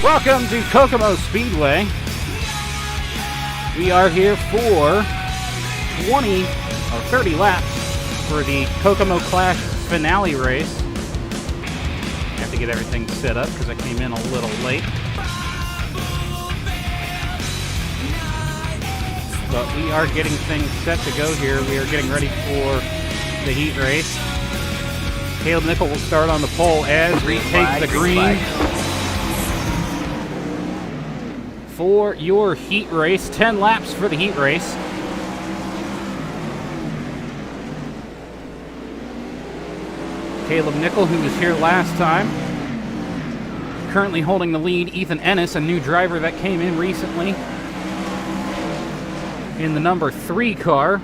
Welcome to Kokomo Speedway. We are here for 20 or 30 laps for the Kokomo Clash finale race. I have to get everything set up because I came in a little late. But we are getting things set to go here. We are getting ready for the heat race. Caleb Nickel will start on the pole as we take the green for your heat race. 10 laps for the heat race. Caleb Nickel, who was here last time, currently holding the lead. Ethan Ennis, a new driver that came in recently, in the number 3 car,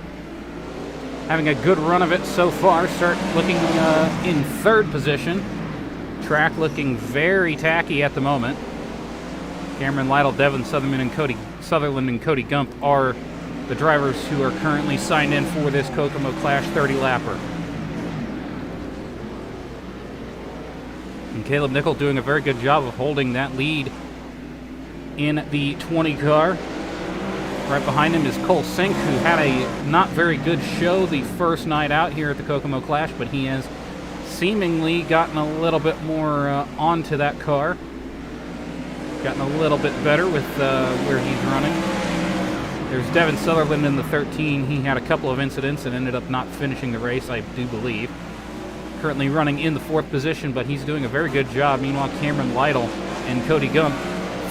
having a good run of it so far. Start looking in 3rd position. Track looking very tacky at the moment. Cameron Lytle, Devin Sutherland, and Cody Gump are the drivers who are currently signed in for this Kokomo Clash 30-lapper. And Caleb Nickel doing a very good job of holding that lead in the 20 car. Right behind him is Cole Sink, who had a not very good show the first night out here at the Kokomo Clash, but he has seemingly gotten a little bit more onto that car. Gotten a little bit better with where he's running. There's Devin Sutherland in the 13. He had a couple of incidents and ended up not finishing the race, I do believe. Currently running in the 4th position, but he's doing a very good job. Meanwhile, Cameron Lytle and Cody Gump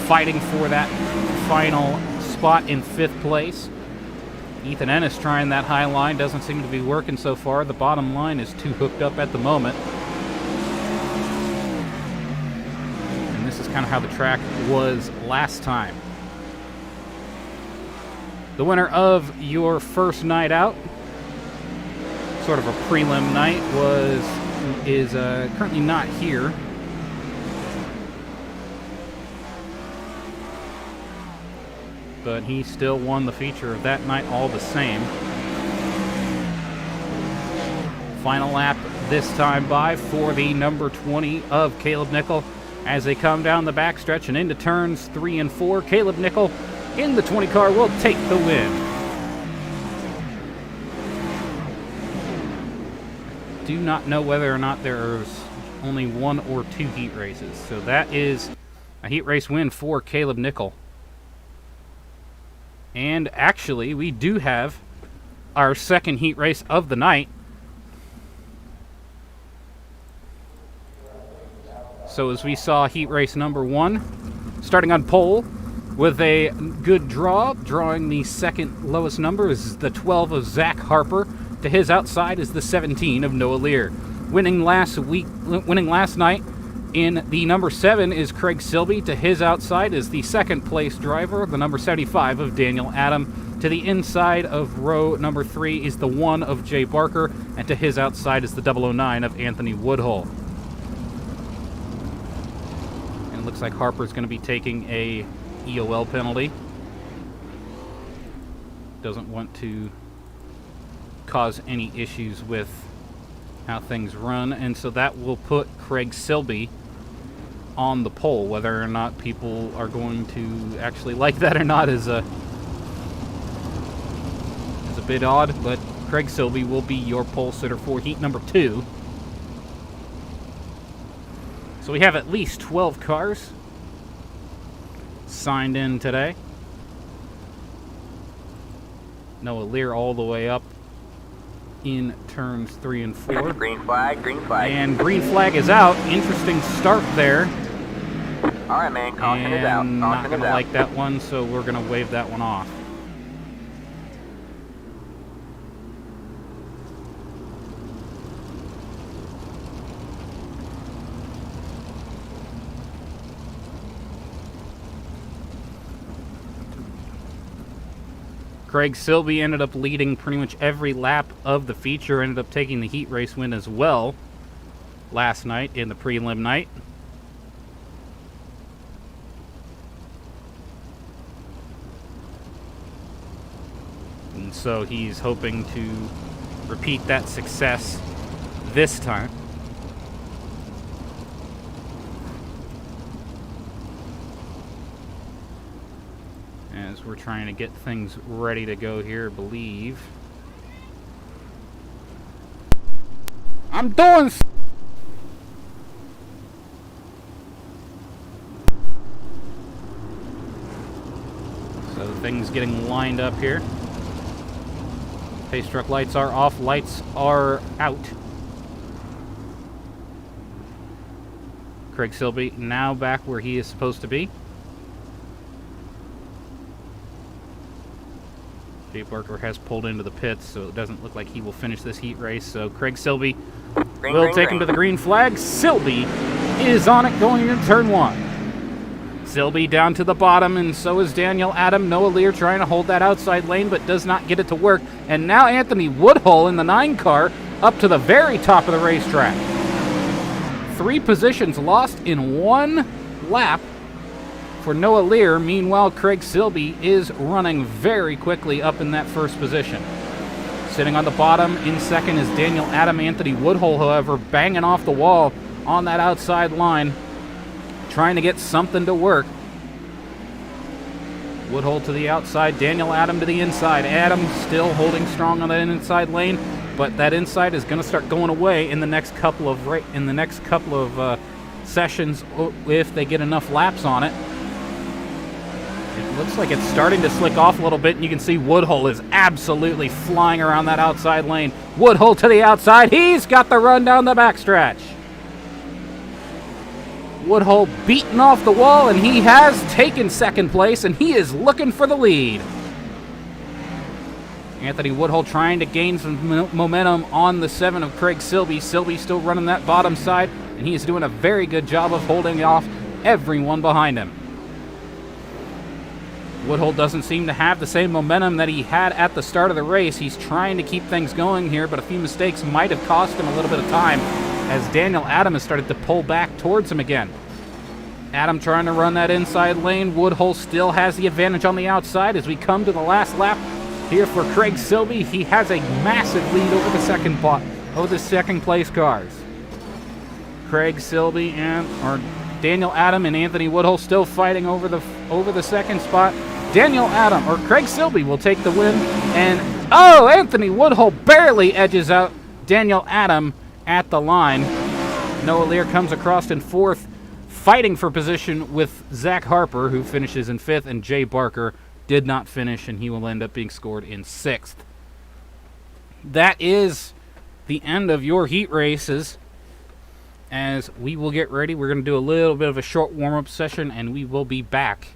fighting for that final spot in 5th place. Ethan Ennis trying that high line. Doesn't seem to be working so far. The bottom line is too hooked up at the moment. This is kind of how the track was last time. The winner of your first night out, sort of a prelim night, is currently not here. But he still won the feature of that night all the same. Final lap this time by for the number 20 of Caleb Nickel. As they come down the backstretch and into turns 3 and 4, Caleb Nickel in the 20 car will take the win. Do not know whether or not there's only 1 or 2 heat races. So that is a heat race win for Caleb Nickel. And actually, we do have our second heat race of the night. So as we saw heat race number 1, starting on pole with a good draw, drawing the second lowest number is the 12 of Zach Harper. To his outside is the 17 of Noah Lear. Winning last night in the number 7 is Craig Silby. To his outside is the 2nd place driver, the number 75 of Daniel Adam. To the inside of row number 3 is the 1 of Jay Barker, and to his outside is the 009 of Anthony Woodhull. Looks like Harper's going to be taking a EOL penalty. Doesn't want to cause any issues with how things run, and so that will put Craig Silby on the pole. Whether or not people are going to actually like that or not is a bit odd, but Craig Silby will be your pole sitter for heat number 2. So we have at least 12 cars signed in today. Noah Lear all the way up in turns 3 and 4. Green flag, green flag. And green flag is out. Interesting start there. All right, man, caution is out. And not going to like that one, so we're going to wave that one off. Craig Silby ended up leading pretty much every lap of the feature, ended up taking the heat race win as well last night in the prelim night. And so he's hoping to repeat that success this time. we're trying to get things ready to go here, I believe. I'm doing... So things getting lined up here. Pace truck lights are off, lights are out. Craig Silby now back where he is supposed to be. Jay Barker has pulled into the pits, so it doesn't look like he will finish this heat race. So Craig Silby will take him to the green flag. Silby is on it going into turn 1. Silby down to the bottom, and so is Daniel Adam. Noah Lear trying to hold that outside lane, but does not get it to work. And now Anthony Woodhull in the 9 car up to the very top of the racetrack. 3 positions lost in 1 lap for Noah Lear. Meanwhile, Craig Silby is running very quickly up in that first position. Sitting on the bottom in second is Daniel Adam. Anthony Woodhull, however, banging off the wall on that outside line, trying to get something to work. Woodhull to the outside, Daniel Adam to the inside. Adam still holding strong on that inside lane, but that inside is going to start going away in the next couple of sessions if they get enough laps on it. It looks like it's starting to slick off a little bit, and you can see Woodhull is absolutely flying around that outside lane. Woodhull to the outside. He's got the run down the backstretch. Woodhull beaten off the wall, and he has taken second place, and he is looking for the lead. Anthony Woodhull trying to gain some momentum on the 7 of Craig Silby. Silby still running that bottom side, and he is doing a very good job of holding off everyone behind him. Woodhull doesn't seem to have the same momentum that he had at the start of the race. He's trying to keep things going here, but a few mistakes might have cost him a little bit of time as Daniel Adam has started to pull back towards him again. Adam trying to run that inside lane. Woodhull still has the advantage on the outside as we come to the last lap here for Craig Silby. He has a massive lead over the second place cars. Craig Silby or Daniel Adam and Anthony Woodhull still fighting over the second spot. Craig Silby will take the win, and Anthony Woodhull barely edges out Daniel Adam at the line. Noah Lear comes across in 4th, fighting for position with Zach Harper, who finishes in 5th, and Jay Barker did not finish, and he will end up being scored in 6th. That is the end of your heat races. As we will get ready, we're going to do a little bit of a short warm-up session, and we will be back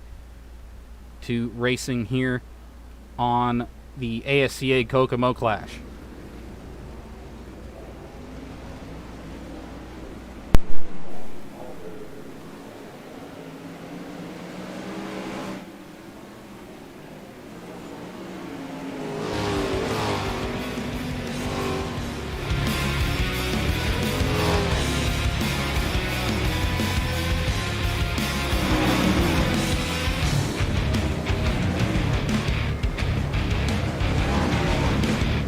to racing here on the ASCA Kokomo Clash.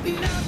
Now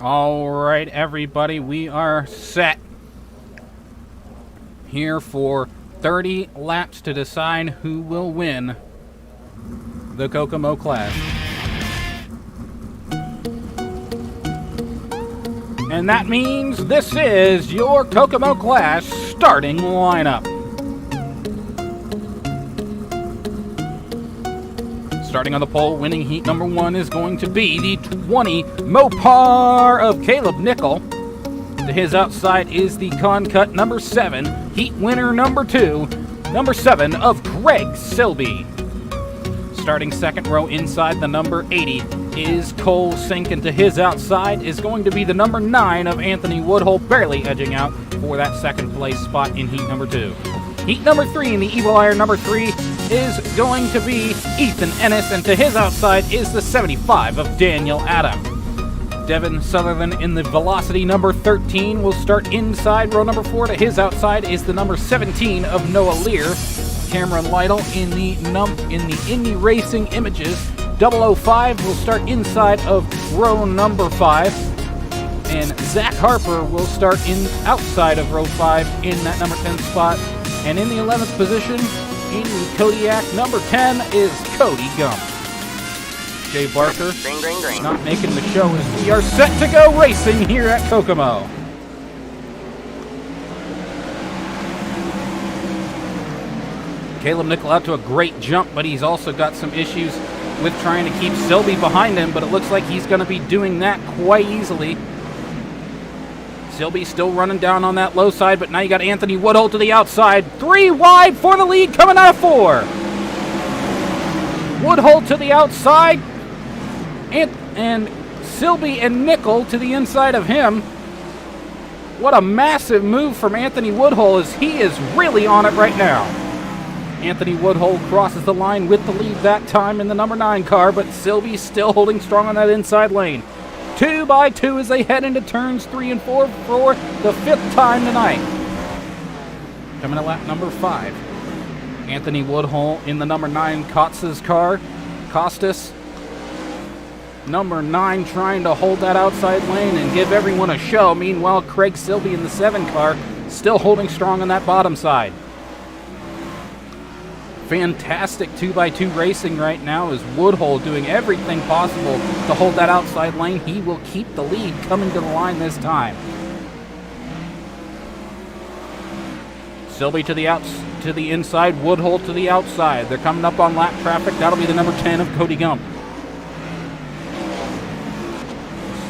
All right, everybody, we are set here for 30 laps to decide who will win the Kokomo Clash. And that means this is your Kokomo Clash starting lineup. Starting on the pole, winning heat number 1 is going to be the 20 Mopar of Caleb Nickel. To his outside is the Con-Cut number 7, heat winner number 2, number 7 of Greg Silby. Starting second row inside the number 80 is Cole Sink, and to his outside is going to be the number 9 of Anthony Woodhull, barely edging out for that second place spot in heat number 2. Heat number 3 in the Evil Iron number 3 is going to be Ethan Ennis, and to his outside is the 75 of Daniel Adam. Devin Sutherland in the Velocity number 13 will start inside row number 4. To his outside is the number 17 of Noah Lear. Cameron Lytle in the Indy Racing Images 005 will start inside of row number 5. And Zach Harper will start outside of row 5 in that number 10 spot. And in the 11th position, in the Kodiak number 10 is Cody Gump. Jay Barker Green. not making the show as we are set to go racing here at Kokomo. Caleb Nickel out to a great jump, but he's also got some issues with trying to keep Silby behind him, but it looks like he's going to be doing that quite easily. Silby still running down on that low side, but now you got Anthony Woodhull to the outside. 3 wide for the lead, coming out of 4. Woodhull to the outside, and Silby and Nickel to the inside of him. What a massive move from Anthony Woodhull, as he is really on it right now. Anthony Woodhull crosses the line with the lead that time in the number 9 car, but Silby still holding strong on that inside lane. 2 by 2 as they head into turns 3 and 4 for the 5th time tonight. Coming to lap number 5. Anthony Woodhull in the number 9 Kotza's car. Costas, number 9, trying to hold that outside lane and give everyone a show. Meanwhile, Craig Silby in the 7 car still holding strong on that bottom side. Fantastic 2x2 racing right now, as Woodhull doing everything possible to hold that outside lane. He will keep the lead coming to the line this time. Silby to the inside, Woodhull to the outside. They're coming up on lap traffic. That'll be the number 10 of Cody Gump.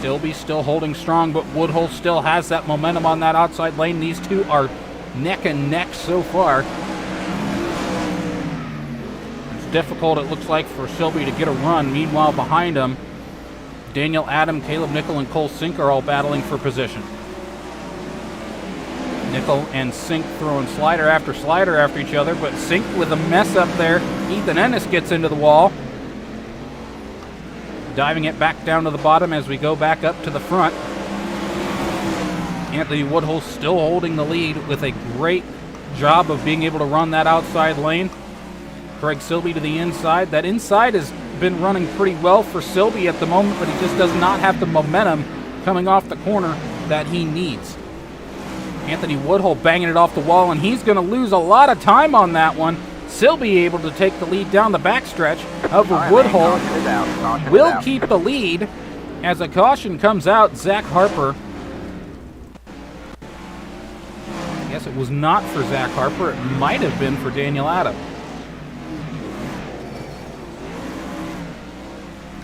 Silby still holding strong, but Woodhull still has that momentum on that outside lane. These two are neck and neck so far. Difficult, it looks like, for Silby to get a run. Meanwhile, behind him, Daniel Adam, Caleb Nickel, and Cole Sink are all battling for position. Nickel and Sink throwing slider after each other, but Sink with a mess up there. Ethan Ennis gets into the wall, diving it back down to the bottom as we go back up to the front. Anthony Woodhull still holding the lead with a great job of being able to run that outside lane. Craig Silby to the inside. That inside has been running pretty well for Silby at the moment, but he just does not have the momentum coming off the corner that he needs. Anthony Woodhull banging it off the wall, and he's going to lose a lot of time on that one. Silby able to take the lead down the backstretch. However, Woodhull will keep the lead as a caution comes out. Zach Harper. I guess it was not for Zach Harper. It might have been for Daniel Adam.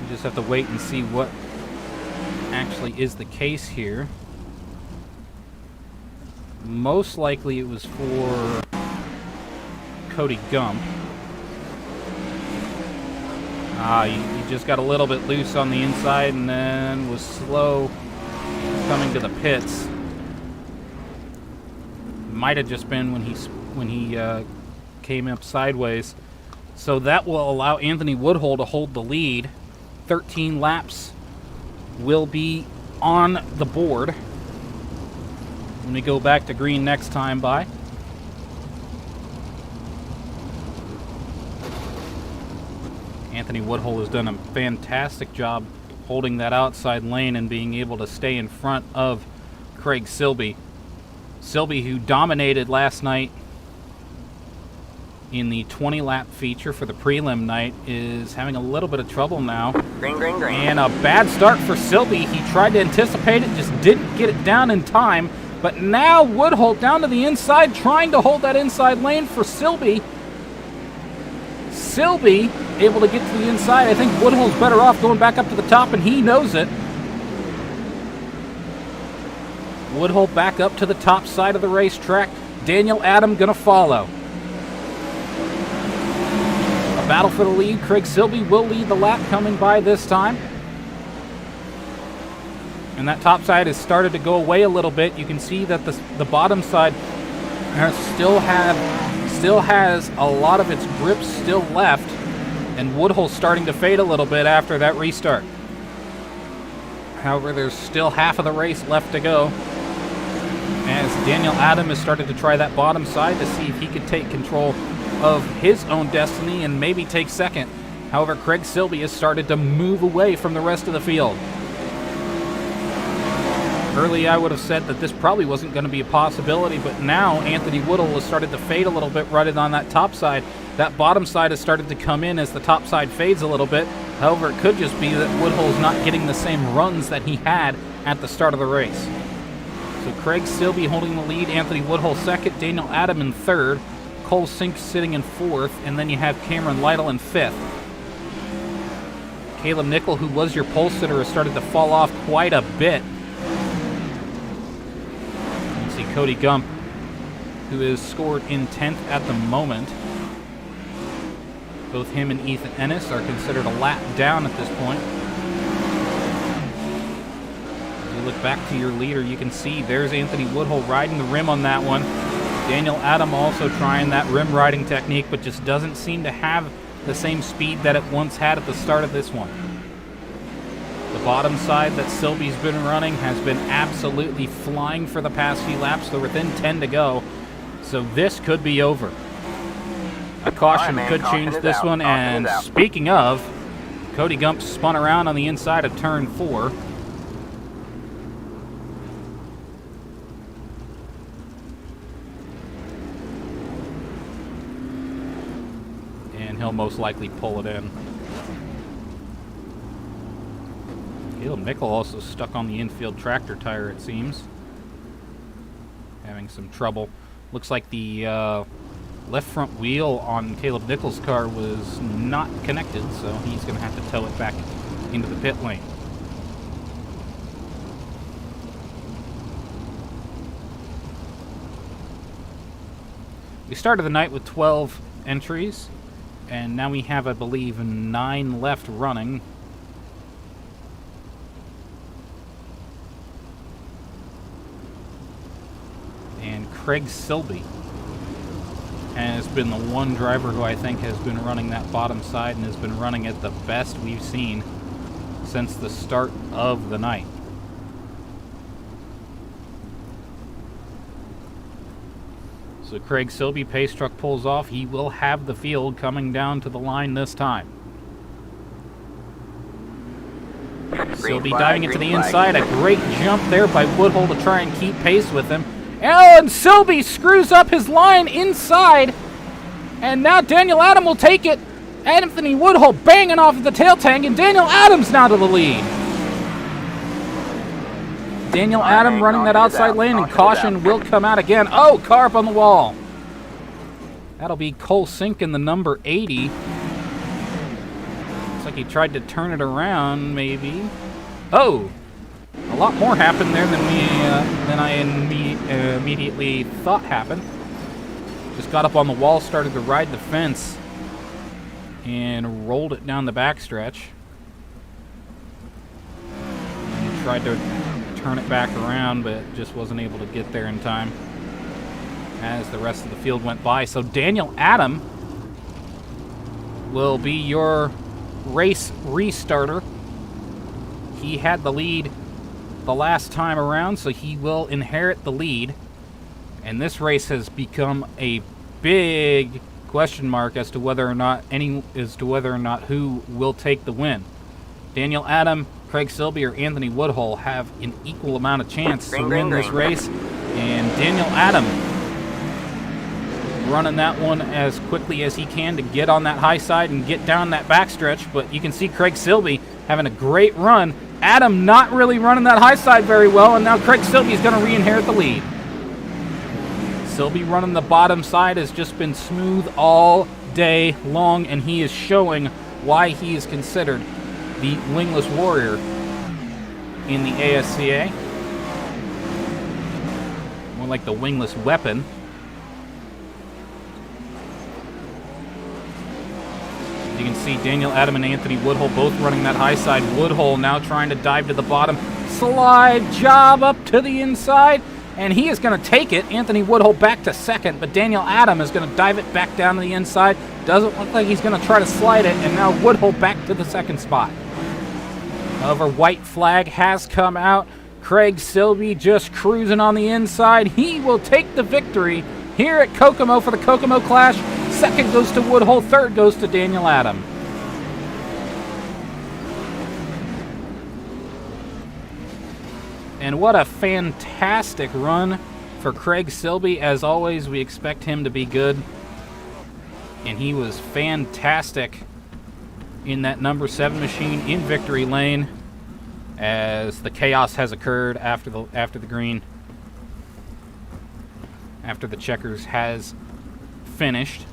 Just have to wait and see what actually is the case here. Most likely it was for Cody Gump. He just got a little bit loose on the inside and then was slow coming to the pits. Might have just been when he came up sideways. So that will allow Anthony Woodhull to hold the lead. 13 laps will be on the board when we go back to green next time by. Anthony Woodhull has done a fantastic job holding that outside lane and being able to stay in front of Craig Silby. Silby, who dominated last night in the 20-lap feature for the prelim night, is having a little bit of trouble now. Green, green, green. And a bad start for Silby. He tried to anticipate it, just didn't get it down in time. But now Woodhull down to the inside, trying to hold that inside lane for Silby. Silby able to get to the inside. I think Woodhull's better off going back up to the top, and he knows it. Woodhull back up to the top side of the racetrack. Daniel Adam gonna follow. A battle for the lead. Craig Silby will lead the lap coming by this time. And that top side has started to go away a little bit. You can see that the bottom side still has a lot of its grip still left, and Woodhull's starting to fade a little bit after that restart. However, there's still half of the race left to go, as Daniel Adam has started to try that bottom side to see if he could take control of his own destiny and maybe take second. However, Craig Silby has started to move away from the rest of the field. Early, I would have said that this probably wasn't going to be a possibility, but now Anthony Woodhull has started to fade a little bit right on that top side. That bottom side has started to come in as the top side fades a little bit. However, it could just be that Woodhull's not getting the same runs that he had at the start of the race. So Craig Silby holding the lead, Anthony Woodhull second, Daniel Adam in third, Cole Sink sitting in fourth, and then you have Cameron Lytle in fifth. Caleb Nickel, who was your pole sitter, has started to fall off quite a bit. Cody Gump, who is scored in 10th at the moment. Both him and Ethan Ennis are considered a lap down at this point. As you look back to your leader, you can see there's Anthony Woodhull riding the rim on that one. Daniel Adam also trying that rim riding technique, but just doesn't seem to have the same speed that it once had at the start of this one. The bottom side that Silby's been running has been absolutely flying for the past few laps. They're within 10 to go, so this could be over. A caution could change this one, and speaking of, Cody Gump spun around on the inside of turn 4. And he'll most likely pull it in. Caleb Nickel also stuck on the infield tractor tire, it seems. Having some trouble. Looks like the left front wheel on Caleb Nickel's car was not connected, so he's going to have to tow it back into the pit lane. We started the night with 12 entries, and now we have, I believe, 9 left running. And Craig Silby has been the one driver who I think has been running that bottom side and has been running it the best we've seen since the start of the night. So Craig Silby, pace truck pulls off. He will have the field coming down to the line this time. Silby diving into the inside. A great jump there by Woodhull to try and keep pace with him. And Silby screws up his line inside. And now Daniel Adam will take it. Anthony Woodhull banging off of the tail tank, and Daniel Adams now to the lead. Daniel Adam running that outside lane, and caution will come out again. Oh, car up on the wall. That'll be Cole Sink in the number 80. Looks like he tried to turn it around, maybe. Oh, a lot more happened there than I immediately thought happened. Just got up on the wall, started to ride the fence, and rolled it down the backstretch. And tried to turn it back around, but just wasn't able to get there in time as the rest of the field went by. So Daniel Adam will be your race restarter. He had the lead the last time around, so he will inherit the lead. And this race has become a big question mark as to whether or not who will take the win. Daniel Adam Craig Silby or Anthony Woodhull have an equal amount of chance to win this race. And Daniel Adam running that one as quickly as he can to get on that high side and get down that backstretch. But you can see Craig Silby having a great run. Adam not really running that high side very well, and now Craig Silby is going to re-inherit the lead. Silby running the bottom side has just been smooth all day long, and he is showing why he is considered the wingless warrior in the ASCA. More like the wingless weapon. You can see Daniel Adam and Anthony Woodhull both running that high side. Woodhull now trying to dive to the bottom. Slide job up to the inside, and he is going to take it. Anthony Woodhull back to second, but Daniel Adam is going to dive it back down to the inside. Doesn't look like he's going to try to slide it, and now Woodhull back to the second spot. However, white flag has come out. Craig Silby just cruising on the inside. He will take the victory here at Kokomo for the Kokomo Clash. Second goes to Woodhull. Third goes to Daniel Adam. And what a fantastic run for Craig Silby. As always, we expect him to be good. And he was fantastic in that number 7 machine in victory lane as the chaos has occurred after the green. After the checkers has finished.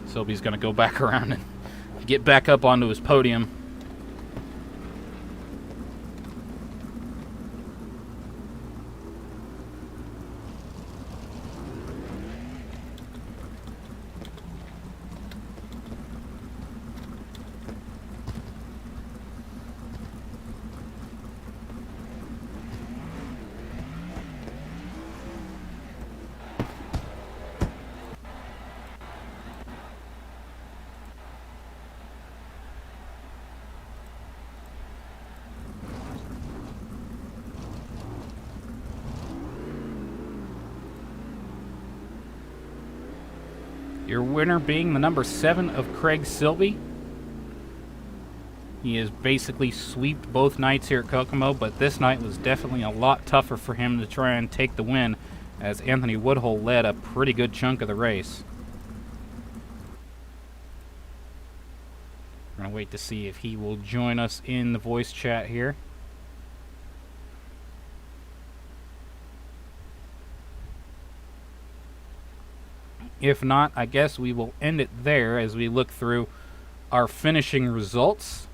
Silby's going to go back around and get back up onto his podium. Your winner being the number 7 of Craig Silby. He has basically swept both nights here at Kokomo, but this night was definitely a lot tougher for him to try and take the win, as Anthony Woodhull led a pretty good chunk of the race. We're going to wait to see if he will join us in the voice chat here. If not, I guess we will end it there as we look through our finishing results.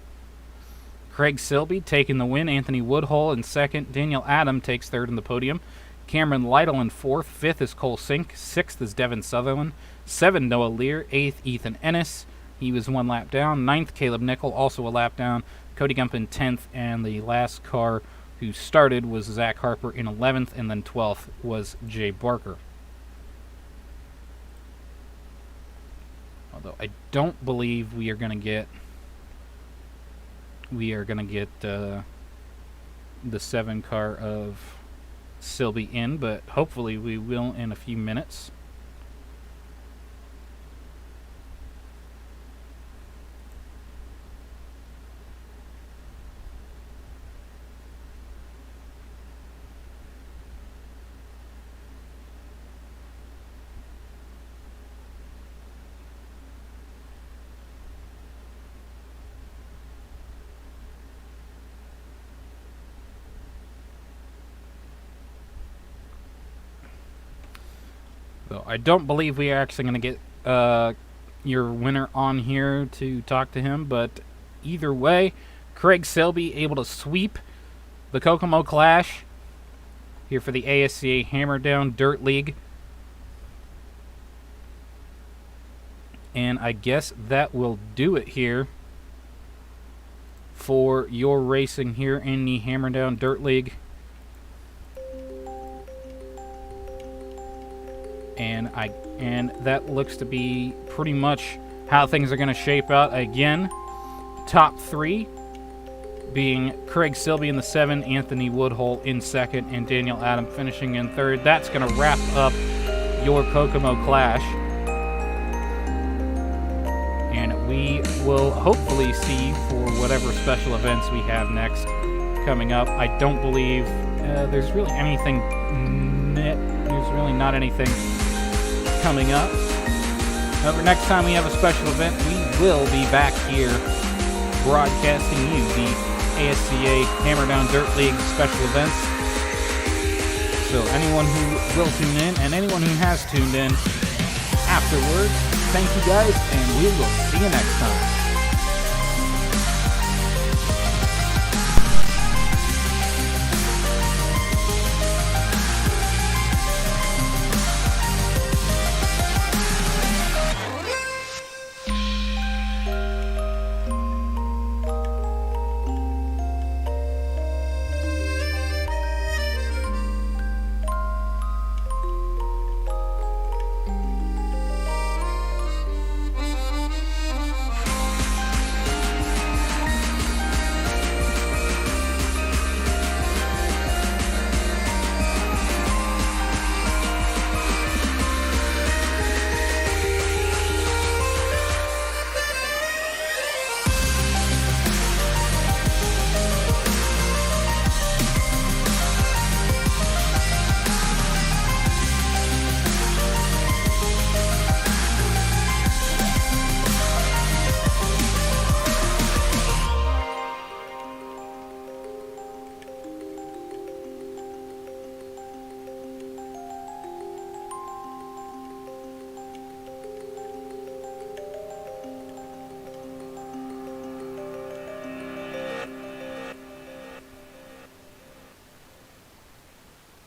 Craig Silby taking the win. Anthony Woodhull in second. Daniel Adam takes third in the podium. Cameron Lytle in fourth. Fifth is Cole Sink. Sixth is Devin Sutherland. 7, Noah Lear. 8th, Ethan Ennis. He was 1 lap down. 9th, Caleb Nickel, also a lap down. Cody Gump in 10th. And the last car who started was Zach Harper in 11th. And then 12th was Jay Barker. Although I don't believe we are going to get the 7 car of Silby in, but hopefully we will in a few minutes. Though I don't believe we are actually going to get your winner on here to talk to him, but either way, Craig Silby able to sweep the Kokomo Clash here for the ASCA Hammer Down Dirt League. And I guess that will do it here for your racing here in the Hammer Down Dirt League. And that looks to be pretty much how things are going to shape out. Again, top 3 being Craig Silby in the 7, Anthony Woodhull in 2nd, and Daniel Adam finishing in 3rd. That's going to wrap up your Kokomo Clash. And we will hopefully see for whatever special events we have next coming up. I don't believe there's really anything. There's really not anything coming up. However, next time we have a special event, we will be back here broadcasting you the ASCA Hammer Down Dirt League special events. So anyone who will tune in and anyone who has tuned in afterwards, thank you guys, and we will see you next time.